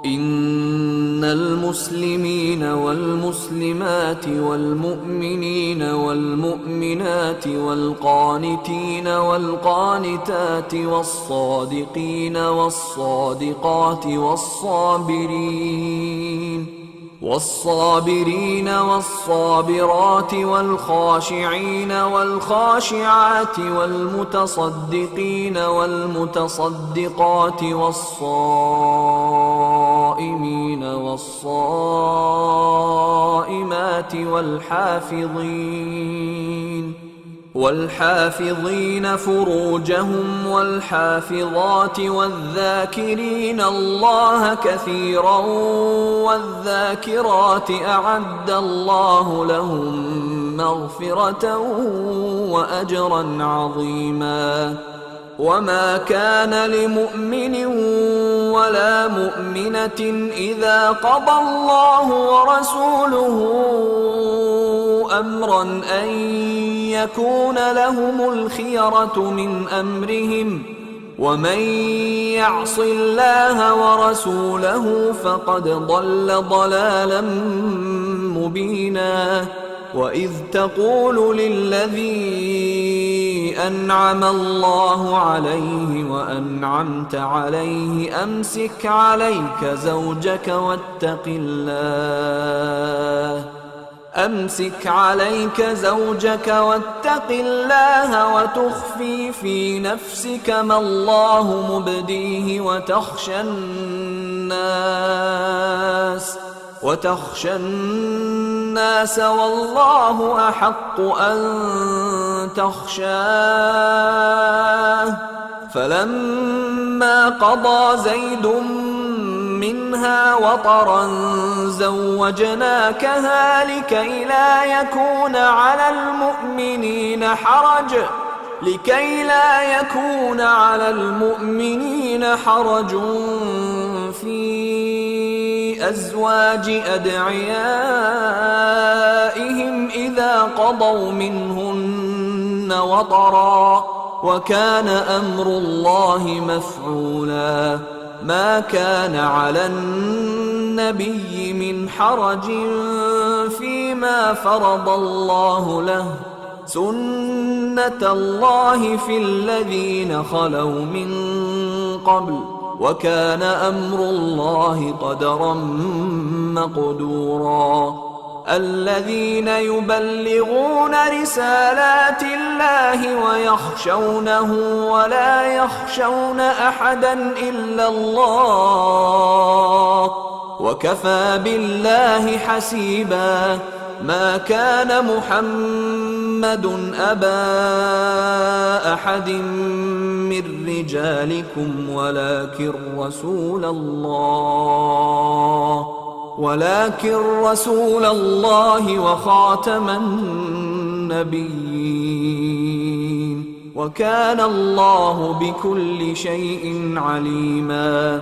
إن المسلمين والمسلمات والمؤمنين والمؤمنات والقانتين والقانتات والصادقين والصادقات والصابرين والصابرات والخاشعين والخاشعات والمتصدقين والمتصدقات والصائمين والصائمات والحافظين فروجهم والحافظات والذاكرين الله كثيرا والذاكرات أعد الله لهم مغفرة وأجرا عظيما. وما كان لمؤمن ولا مؤمنة إذا قضى الله ورسوله أمرا أن يكون لهم الخيرة من أمرهم ومن يعص الله ورسوله فقد ضل ضلالا مبينا. وإذ تقول للذي أنعم الله عليه وأنعمت عليه أمسك عليك زوجك واتق الله وتخفي في نفسك ما الله مبديه وتخشى الناس والله أحق أن تخشاه. فلما قضى زيد منها وطرا زوجناكها لكي لا يكون على المؤمنين حرج في أزواج أدعيائهم إذا قضوا منهن وطرا وكان أمر الله مفعولا. ما كان على النبي من حرج فيما فرض الله له سنة الله في الذين خلوا من قبل وكان أمر الله قدرا مقدورا. الذين يبلغون رسالات الله ويخشونه ولا يخشون أحدا إلا الله وكفى بالله حسيبا. ما كان محمد أبا أحد من رجالكم ولكن رسول الله وخاتم النبيين وكان الله بكل شيء عليما.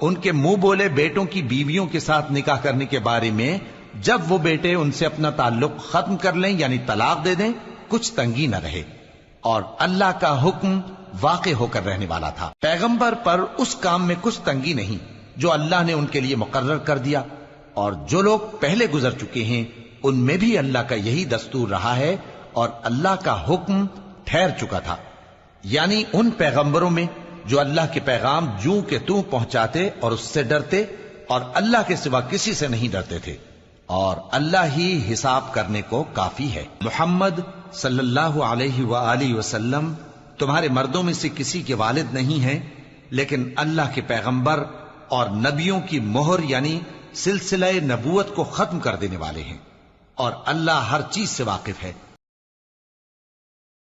ان کے منہ بولے بیٹوں کی بیویوں کے ساتھ نکاح کرنے کے بارے میں جب وہ بیٹے ان سے اپنا تعلق ختم کر لیں یعنی طلاق دے دیں کچھ تنگی نہ رہے، اور اللہ کا حکم واقع ہو کر رہنے والا تھا۔ پیغمبر پر اس کام میں کچھ تنگی نہیں جو اللہ نے ان کے لیے مقرر کر دیا، اور جو لوگ پہلے گزر چکے ہیں ان میں بھی اللہ کا یہی دستور رہا ہے، اور اللہ کا حکم ٹھہر چکا تھا، یعنی ان پیغمبروں میں جو اللہ کے پیغام جوں کہ توں پہنچاتے اور اس سے ڈرتے اور اللہ کے سوا کسی سے نہیں ڈرتے تھے، اور اللہ ہی حساب کرنے کو کافی ہے۔ محمد صلی اللہ علیہ وآلہ وسلم تمہارے مردوں میں سے کسی کے والد نہیں ہیں، لیکن اللہ کے پیغمبر اور نبیوں کی مہر یعنی سلسلہ نبوت کو ختم کر دینے والے ہیں، اور اللہ ہر چیز سے واقف ہے۔